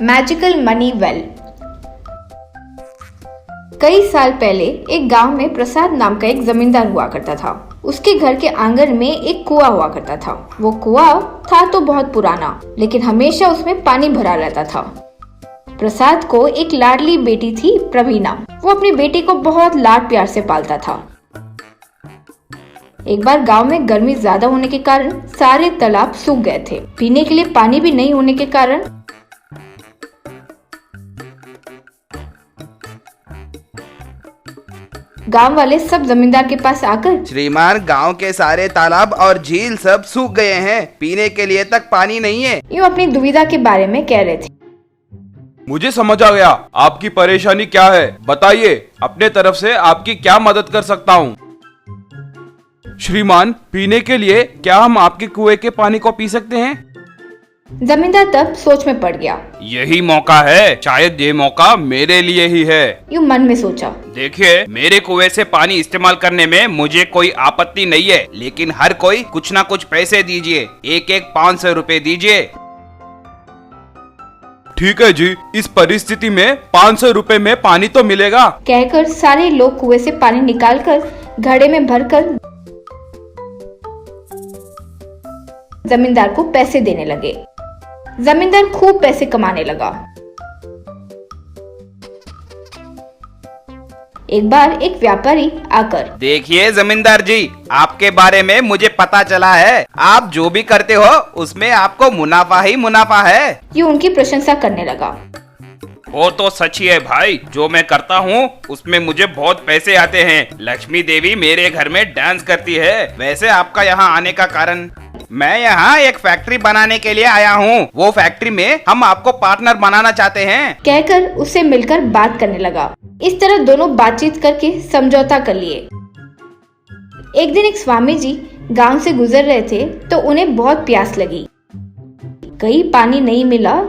Magical money well. कई साल पहले एक गांव में प्रसाद नाम का एक जमींदार हुआ करता था। उसके घर के आंगन में एक कुआं हुआ करता था। वो कुआं था तो बहुत पुराना, लेकिन हमेशा उसमें पानी भरा रहता था। प्रसाद को एक लाडली बेटी थी, प्रवीणा। वो अपनी बेटी को बहुत लाड प्यार से पालता था। एक बार गांव में गर्मी ज्यादा होने के कारण सारे तालाब सूख गए थे। पीने के लिए पानी भी नहीं होने के कारण गांव वाले सब जमींदार के पास आकर, श्रीमान, गांव के सारे तालाब और झील सब सूख गए हैं, पीने के लिए तक पानी नहीं है। यूं अपनी दुविधा के बारे में कह रहे थे। मुझे समझ आ गया आपकी परेशानी क्या है। बताइए, अपने तरफ से आपकी क्या मदद कर सकता हूँ। श्रीमान, पीने के लिए क्या हम आपके कुएं के पानी को पी सकते हैं? जमींदार तब सोच में पड़ गया। यही मौका है, शायद ये मौका मेरे लिए ही है। यूं मन में सोचा। देखिए, मेरे कुएं से पानी इस्तेमाल करने में मुझे कोई आपत्ति नहीं है, लेकिन हर कोई कुछ ना कुछ पैसे दीजिए। एक 500 रुपए दीजिए। ठीक है जी, इस परिस्थिति में 500 रुपए में पानी तो मिलेगा। कहकर सारे लोग कुएं से पानी निकालकर घड़े में भरकर जमींदार को पैसे देने लगे। जमींदार खूब पैसे कमाने लगा। एक बार एक व्यापारी आकर, देखिए जमींदार जी, आपके बारे में मुझे पता चला है। आप जो भी करते हो उसमें आपको मुनाफा ही मुनाफा है। ये उनकी प्रशंसा करने लगा। वो तो सच ही है भाई, जो मैं करता हूँ उसमें मुझे बहुत पैसे आते हैं। लक्ष्मी देवी मेरे घर में डांस करती है। वैसे आपका यहाँ आने का कारण? मैं यहाँ एक फैक्ट्री बनाने के लिए आया हूँ। वो फैक्ट्री में हम आपको पार्टनर बनाना चाहते हैं। कहकर उससे मिलकर बात करने लगा। इस तरह दोनों बातचीत करके समझौता कर लिए। एक दिन एक स्वामी जी गांव से गुजर रहे थे तो उन्हें बहुत प्यास लगी। कहीं पानी नहीं मिला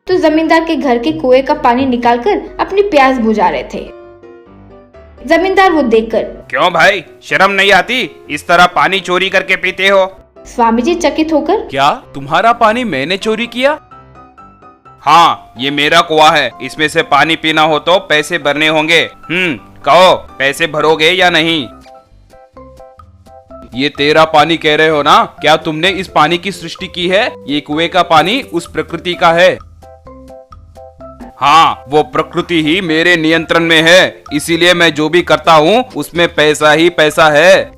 तो जमींदार के घर के कुएं का पानी निकालकर अपनी प्यास बुझा रहे थे। जमींदार वो देखकर, क्यों भाई, शर्म नहीं आती? इस तरह पानी चोरी करके पीते हो? स्वामी जी चकित होकर, क्या तुम्हारा पानी मैंने चोरी किया? हाँ, ये मेरा कुआं है। इसमें से पानी पीना हो तो पैसे भरने होंगे। कहो, पैसे भरोगे या नहीं? ये तेरा पानी कह रहे हो ना? क्या तुमने इस पानी की सृष्टि की है? ये कुएं का पानी उस प्रकृति का है। हाँ, वो प्रकृति ही मेरे नियंत्रण में है, इसीलिए मैं जो भी करता हूँ उसमें पैसा ही पैसा है।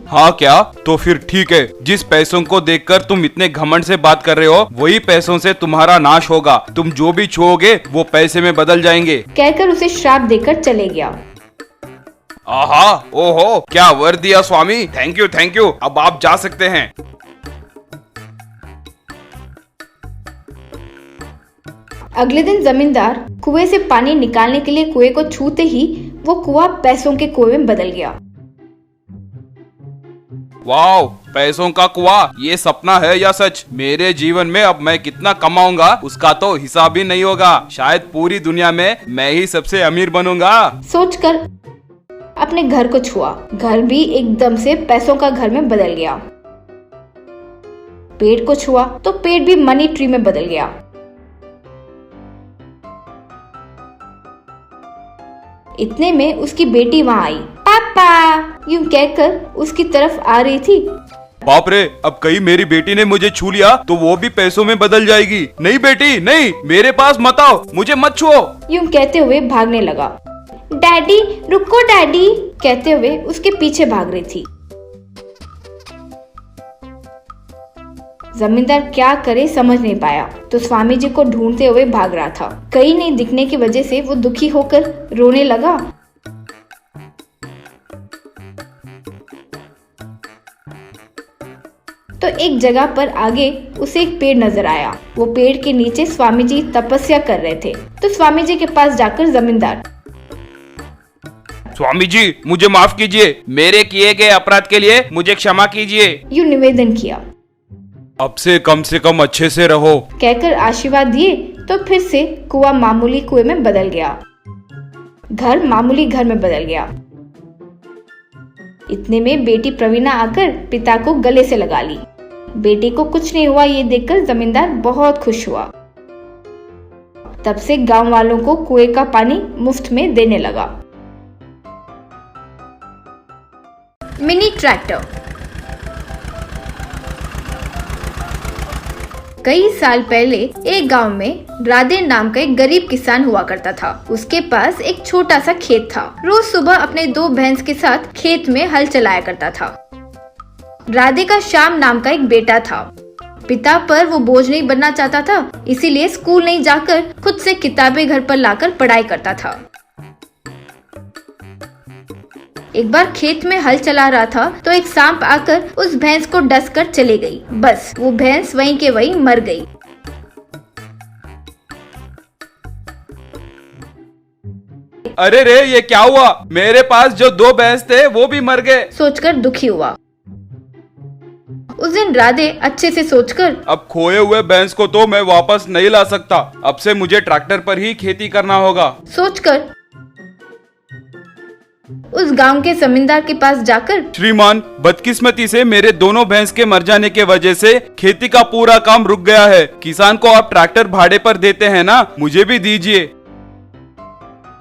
हाँ क्या? तो फिर ठीक है। जिस पैसों को देखकर तुम इतने घमंड से बात कर रहे हो, वही पैसों से तुम्हारा नाश होगा। तुम जो भी छुओगे वो पैसे में बदल जाएंगे। कहकर उसे श्राप देकर चले गया। आहा, ओहो, क्या वर दिया स्वामी। Thank you. अब आप जा सकते हैं। अगले दिन जमींदार कुएं से पानी निकालने के लिए कुएं को छूते ही वो कुआं पैसों के कुएं में बदल गया। वाओ, पैसों का कुआं, ये सपना है या सच? मेरे जीवन में अब मैं कितना कमाऊंगा उसका तो हिसाब ही नहीं होगा। शायद पूरी दुनिया में मैं ही सबसे अमीर बनूंगा। सोचकर अपने घर को छुआ। घर भी एकदम से पैसों का घर में बदल गया। पेड़ को छुआ तो पेड़ भी मनी ट्री में बदल गया। इतने में उसकी बेटी वहाँ आई। पापा, यूं कहकर उसकी तरफ आ रही थी। बाप रे, अब कहीं मेरी बेटी ने मुझे छू लिया तो वो भी पैसों में बदल जाएगी। नहीं बेटी, नहीं, मेरे पास मत आओ, मुझे मत छुओ। यूं कहते हुए भागने लगा। डैडी रुको डैडी, कहते हुए उसके पीछे भाग रही थी। जमींदार क्या करे समझ नहीं पाया तो स्वामी जी को ढूंढते हुए भाग रहा था। कहीं नहीं दिखने की वजह से वो दुखी होकर रोने लगा। तो एक जगह पर आगे उसे एक पेड़ नजर आया। वो पेड़ के नीचे स्वामी जी तपस्या कर रहे थे। तो स्वामी जी के पास जाकर जमींदार, स्वामी जी, मुझे माफ कीजिए, मेरे किए गए अपराध के लिए मुझे क्षमा कीजिए। यूं निवेदन किया। अब से कम अच्छे से रहो, कहकर आशीर्वाद दिए तो फिर से कुआं मामूली कुएं में बदल गया। घर मामूली घर में बदल गया। इतने में बेटी प्रवीणा आकर पिता को गले से लगा ली। बेटे को कुछ नहीं हुआ ये देखकर जमींदार बहुत खुश हुआ। तब से गांव वालों को कुएं का पानी मुफ्त में देने लगा। Mini tractor. कई साल पहले एक गांव में राधे नाम का एक गरीब किसान हुआ करता था। उसके पास एक छोटा सा खेत था। रोज सुबह अपने 2 भैंस के साथ खेत में हल चलाया करता था। राधे का श्याम नाम का एक बेटा था। पिता पर वो बोझ नहीं बनना चाहता था, इसीलिए स्कूल नहीं जाकर खुद से किताबें घर पर लाकर पढ़ाई करता था। एक बार खेत में हल चला रहा था तो एक सांप आकर उस भैंस को डस कर चली गई। बस वो भैंस वहीं के वहीं मर गई। अरे रे, ये क्या हुआ? मेरे पास जो 2 भैंस थे वो भी मर गए। सोचकर दुखी हुआ। उस दिन राधे अच्छे से सोचकर, अब खोए हुए भैंस को तो मैं वापस नहीं ला सकता। अब से मुझे ट्रैक्टर पर ही खेती करना होगा। सोचकर उस गांव के जमींदार के पास जाकर, श्रीमान, बदकिस्मती से मेरे दोनों भैंस के मर जाने के वजह से खेती का पूरा काम रुक गया है। किसान को आप ट्रैक्टर भाड़े पर देते हैं ना, मुझे भी दीजिए।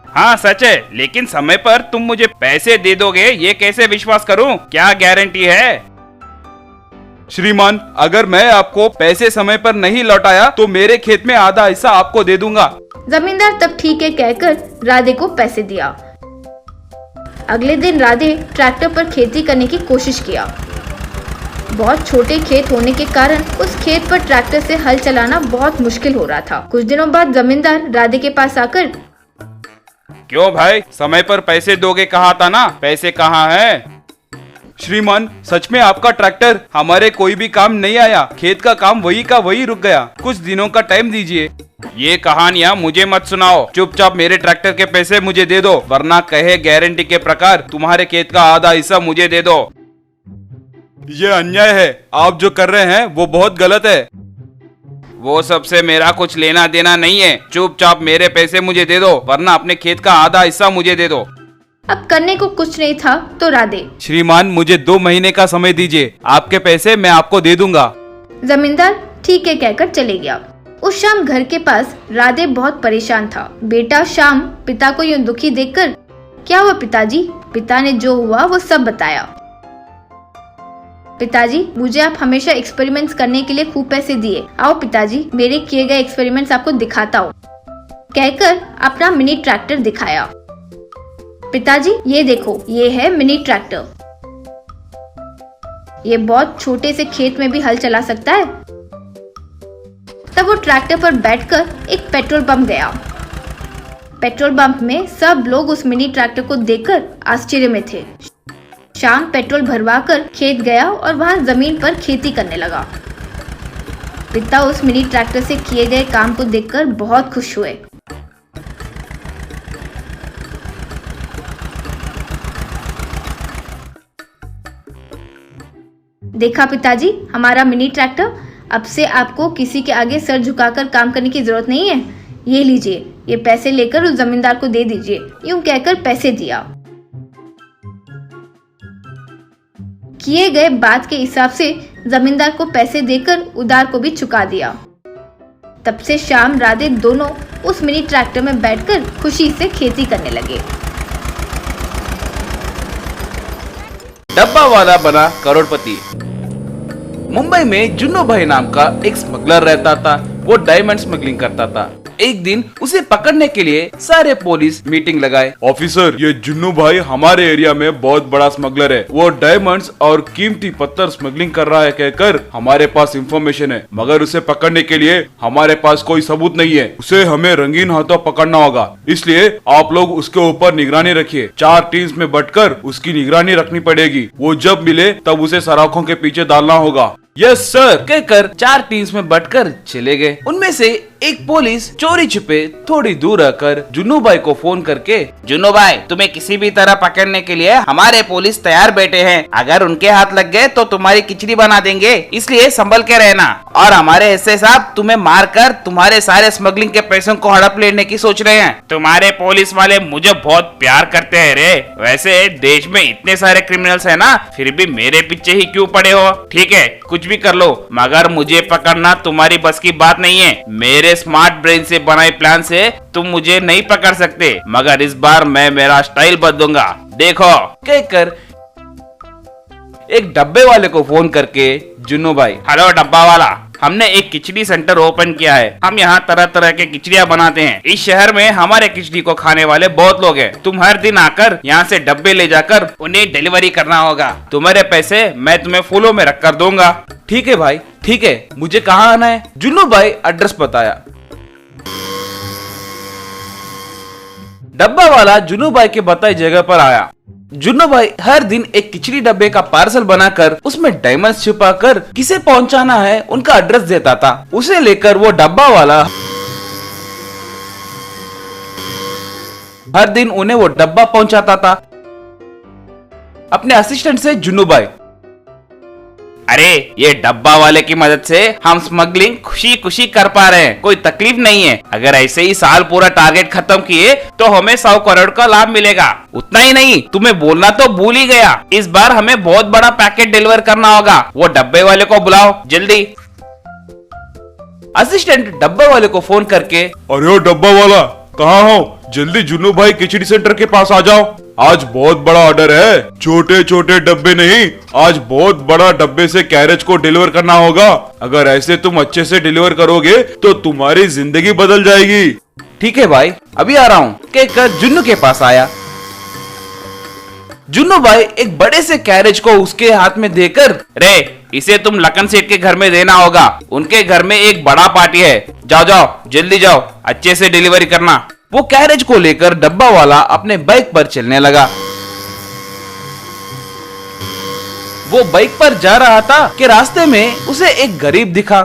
हाँ सच है, लेकिन समय पर तुम मुझे पैसे दे दोगे ये कैसे विश्वास करूं? क्या गारंटी है? श्रीमान, अगर मैं आपको पैसे समय पर नहीं लौटाया तो मेरे खेत में आधा हिस्सा आपको दे दूंगा। जमींदार तब ठीक है कहकर राधे को पैसे दिया। अगले दिन राधे ट्रैक्टर पर खेती करने की कोशिश किया। बहुत छोटे खेत होने के कारण उस खेत पर ट्रैक्टर से हल चलाना बहुत मुश्किल हो रहा था। कुछ दिनों बाद जमींदार राधे के पास आकर, क्यों भाई, समय पर पैसे दोगे कहा था ना, पैसे कहाँ है? श्रीमान, सच में आपका ट्रैक्टर हमारे कोई भी काम नहीं आया। खेत का काम वही का वही रुक गया। कुछ दिनों का टाइम दीजिए। ये कहानियाँ मुझे मत सुनाओ। चुपचाप मेरे ट्रैक्टर के पैसे मुझे दे दो, वरना कहे गारंटी के प्रकार तुम्हारे खेत का आधा हिस्सा मुझे दे दो। ये अन्याय है। आप जो कर रहे हैं वो बहुत गलत है। वो सबसे मेरा कुछ लेना देना नहीं है। चुपचाप मेरे पैसे मुझे दे दो, वरना अपने खेत का आधा हिस्सा मुझे दे दो। अब करने को कुछ नहीं था तो राधे, श्रीमान, मुझे 2 महीने का समय दीजिए। आपके पैसे मैं आपको दे दूंगा। जमींदार ठीक है कहकर चले गया। उस शाम घर के पास राधे बहुत परेशान था। बेटा श्याम पिता को यूं दुखी देखकर, क्या हुआ पिताजी? पिता ने जो हुआ वो सब बताया। पिताजी, मुझे आप हमेशा एक्सपेरिमेंट्स करने के लिए खूब पैसे दिए। आओ पिताजी, मेरे किए गए एक्सपेरिमेंट्स आपको दिखाता हूँ, कहकर अपना मिनी ट्रैक्टर दिखाया। पिताजी ये देखो, ये है मिनी ट्रैक्टर। ये बहुत छोटे से खेत में भी हल चला सकता है। तब वो ट्रैक्टर पर बैठकर एक पेट्रोल पंप गया। पेट्रोल पंप में सब लोग उस मिनी ट्रैक्टर को देखकर आश्चर्य में थे। श्याम पेट्रोल भरवाकर खेत गया और वहां जमीन पर खेती करने लगा। पिता उस मिनी ट्रैक्टर से किए गए काम को देखकर बहुत खुश हुए। देखा पिताजी, हमारा मिनी ट्रैक्टर, अब से आपको किसी के आगे सर झुकाकर काम करने की जरूरत नहीं है। ये लीजिए, ये पैसे लेकर उस जमींदार को दे दीजिए। यूं कहकर पैसे दिया। किए गए बात के हिसाब से जमींदार को पैसे देकर उधार को भी चुका दिया। तब से श्याम राधे दोनों उस मिनी ट्रैक्टर में बैठकर खुशी से खेती करने लगे। डब्बा वाला बना करोड़पति। मुंबई में जुन्नू भाई नाम का एक स्मगलर रहता था। वो डायमंड स्मगलिंग करता था। एक दिन उसे पकड़ने के लिए सारे पुलिस मीटिंग लगाए। ऑफिसर, ये जुन्नू भाई हमारे एरिया में बहुत बड़ा स्मगलर है। वो डायमंड्स और कीमती पत्थर स्मगलिंग कर रहा है कहकर हमारे पास इंफॉर्मेशन है, मगर उसे पकड़ने के लिए हमारे पास कोई सबूत नहीं है। उसे हमें रंगीन हाथों पकड़ना होगा, इसलिए आप लोग उसके ऊपर निगरानी रखिए। 4 टीम्स में बंटकर उसकी निगरानी रखनी पड़ेगी। वो जब मिले तब उसे सराखों के पीछे डालना होगा। यस सर कहकर 4 टीम्स में बंटकर चले गए। उनमें से एक पुलिस चोरी छुपे थोड़ी दूर आकर जुन्नू भाई को फोन करके, जुन्नू भाई तुम्हें किसी भी तरह पकड़ने के लिए हमारे पुलिस तैयार बैठे हैं। अगर उनके हाथ लग गए तो तुम्हारी खिचड़ी बना देंगे, इसलिए संभल के रहना। और हमारे हिस्से साहब तुम्हें मारकर तुम्हारे सारे स्मगलिंग के पैसों को हड़प लेने की सोच रहे हैं। तुम्हारे पुलिस वाले मुझे बहुत प्यार करते हैं रे। वैसे देश में इतने सारे क्रिमिनल्स है ना, फिर भी मेरे पीछे ही क्यों पड़े हो? ठीक है कुछ भी कर लो, मगर मुझे पकड़ना तुम्हारी बस की बात नहीं है। मेरे स्मार्ट ब्रेन से बनाए प्लान से तुम मुझे नहीं पकड़ सकते, मगर इस बार मैं मेरा स्टाइल बदलूंगा, देखो। कहकर एक डब्बे वाले को फोन करके, जुन्नू भाई हेलो डब्बा वाला, हमने एक खिचड़ी सेंटर ओपन किया है। हम यहाँ तरह तरह के खिचड़ियाँ बनाते हैं। इस शहर में हमारे खिचड़ी को खाने वाले बहुत लोग हैं। तुम हर दिन आकर यहाँ से डब्बे ले जाकर उन्हें डिलीवरी करना होगा। तुम्हारे पैसे मैं तुम्हें फूलों में रख कर दूंगा। ठीक है भाई ठीक है, मुझे कहाँ आना है? जुन्नू भाई एड्रेस बताया। डब्बा वाला जुन्नू भाई के बताई जगह पर आया। जुन्नू भाई हर दिन एक खिचड़ी डब्बे का पार्सल बनाकर उसमें डायमंड्स छुपाकर किसे पहुंचाना है उनका एड्रेस देता था। उसे लेकर वो डब्बा वाला हर दिन उन्हें वो डब्बा पहुंचाता था अपने असिस्टेंट से। जुन्नू भाई, अरे ये डब्बा वाले की मदद से हम स्मगलिंग खुशी खुशी कर पा रहे हैं, कोई तकलीफ नहीं है। अगर ऐसे ही साल पूरा टारगेट खत्म किए तो हमें 100 करोड़ का लाभ मिलेगा। उतना ही नहीं, तुम्हें बोलना तो भूल ही गया, इस बार हमें बहुत बड़ा पैकेट डिलीवर करना होगा। वो डब्बे वाले को बुलाओ जल्दी। असिस्टेंट डब्बे वाले को फोन करके, अरे ओ डब्बा वाला कहाँ हो? जल्दी जुन्नू भाई खिचड़ी सेंटर के पास आ जाओ। आज बहुत बड़ा ऑर्डर है, छोटे छोटे डब्बे नहीं, आज बहुत बड़ा डब्बे से कैरेज को डिलीवर करना होगा। अगर ऐसे तुम अच्छे से डिलीवर करोगे तो तुम्हारी जिंदगी बदल जाएगी। ठीक है भाई अभी आ रहा हूँ कहकर जुन्नू के पास आया। जुन्नू भाई एक बड़े से कैरेज को उसके हाथ में देकर, रे इसे तुम लखन सेठ के घर में देना होगा, उनके घर में एक बड़ा पार्टी है। जाओ जाओ जल्दी जाओ, अच्छे से डिलीवरी करना। वो कैरेज को लेकर डब्बा वाला अपने बाइक पर चलने लगा। वो बाइक पर जा रहा था कि रास्ते में उसे एक गरीब दिखा।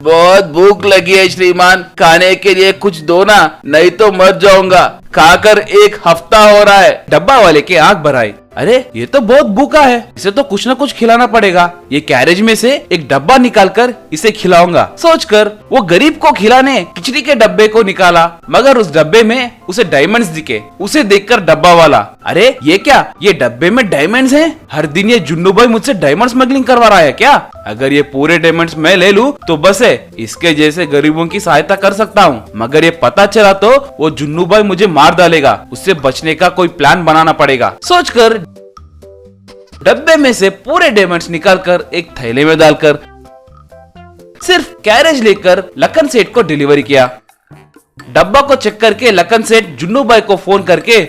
बहुत भूख लगी है श्रीमान, खाने के लिए कुछ दो ना, नहीं तो मर जाऊंगा, खाकर एक हफ्ता हो रहा है। डब्बा वाले की आंख भर आई। अरे ये तो बहुत भूखा है, इसे तो कुछ न कुछ खिलाना पड़ेगा। ये कैरेज में से एक डब्बा निकालकर इसे खिलाऊंगा सोचकर वो गरीब को खिलाने खिचड़ी के डब्बे को निकाला, मगर उस डब्बे में उसे डायमंड्स दिखे। उसे देखकर डब्बा वाला, अरे ये क्या, ये डब्बे में डायमंड्स हैं? हर दिन ये जुन्नू भाई मुझसे डायमंड स्मगलिंग करवा रहा है क्या? अगर ये पूरे डायमंड्स मैं ले लूं तो बस है, इसके जैसे गरीबों की सहायता कर सकता हूँ। मगर ये पता चला तो वो जुन्नू भाई मुझे मार डालेगा, उससे बचने का कोई प्लान बनाना पड़ेगा सोचकर डब्बे में से पूरे डायमंड्स निकालकर एक थैले में डालकर सिर्फ कैरेज लेकर लखन सेठ को डिलीवरी किया। डब्बा को चेक करके लखन सेठ जुन्नू भाई को फोन करके,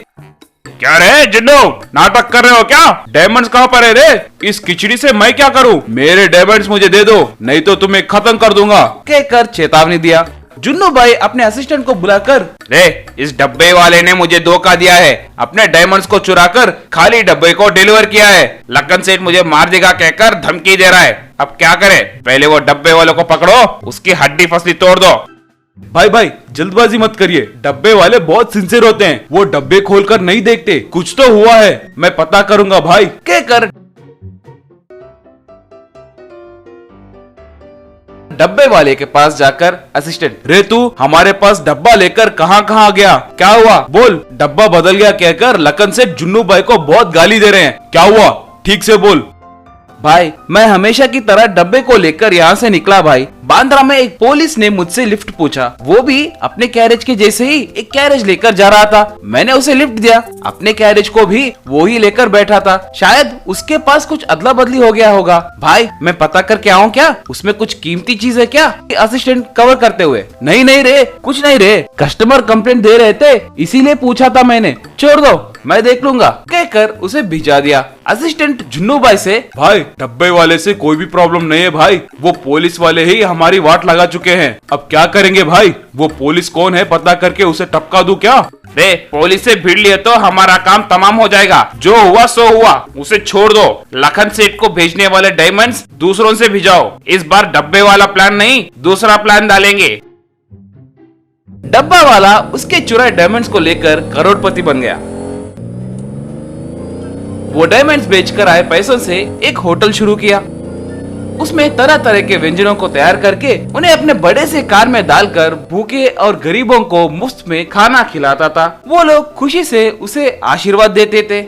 क्या रे जुन्नू, नाटक कर रहे हो क्या? डायमंड्स कहाँ पर है रे? इस खिचड़ी से मैं क्या करूं? मेरे डायमंड्स मुझे दे दो, नहीं तो तुम्हें खत्म कर दूंगा कहकर चेतावनी दिया। जुन्नू भाई अपने असिस्टेंट को बुलाकर, रे इस डब्बे वाले ने मुझे धोखा दिया है, अपने डायमंड्स को चुराकर खाली डब्बे को डिलीवर किया है। लखन सेठ मुझे मार देगा कहकर धमकी दे रहा है। अब क्या करे? पहले वो डब्बे वाले को पकड़ो, उसकी हड्डी फसली तोड़ दो। भाई भाई जल्दबाजी मत करिए, डब्बे वाले बहुत सिंसियर होते हैं, वो डब्बे खोलकर नहीं देखते। कुछ तो हुआ है, मैं पता करूंगा भाई कहकर डब्बे वाले के पास जाकर असिस्टेंट, रे तू हमारे पास डब्बा लेकर कहाँ कहाँ गया? क्या हुआ बोल? डब्बा बदल गया कहकर लखन सेठ जुन्नू भाई को बहुत गाली दे रहे हैं, क्या हुआ ठीक से बोल। भाई मैं हमेशा की तरह डब्बे को लेकर यहाँ से निकला भाई। बांद्रा में एक पुलिस ने मुझसे लिफ्ट पूछा, वो भी अपने कैरेज के जैसे ही एक कैरेज लेकर जा रहा था। मैंने उसे लिफ्ट दिया, अपने कैरेज को भी वो ही लेकर बैठा था। शायद उसके पास कुछ अदला बदली हो गया होगा। भाई मैं पता करके आऊँ क्या, उसमें कुछ कीमती चीज है क्या? असिस्टेंट कवर करते हुए, नहीं नहीं रे कुछ नहीं रे, कस्टमर कंप्लेंट दे रहे थे इसीलिए पूछा था मैंने, छोड़ दो मैं देख लूंगा कहकर उसे भिजा दिया। असिस्टेंट जुन्नू भाई से, भाई डब्बे वाले से कोई भी प्रॉब्लम नहीं है भाई, वो पुलिस वाले ही हमारी वाट लगा चुके हैं। अब क्या करेंगे भाई? वो पुलिस कौन है पता करके उसे टपका दूं क्या? रे पुलिस से भिड़ लिए तो हमारा काम तमाम हो जाएगा। जो हुआ सो हुआ, उसे छोड़ दो। लखन सेठ को भेजने वाले डायमंड्स दूसरों से भिजाओ। इस बार डब्बे वाला प्लान नहीं, दूसरा प्लान डालेंगे। डब्बा वाला उसके चुराए डायमंड्स को लेकर करोड़पति बन गया। वो डायमंड्स बेचकर आए पैसों से एक होटल शुरू किया। उसमें तरह तरह के व्यंजनों को तैयार करके उन्हें अपने बड़े से कार में डालकर भूखे और गरीबों को मुफ्त में खाना खिलाता था। वो लोग खुशी से उसे आशीर्वाद देते थे।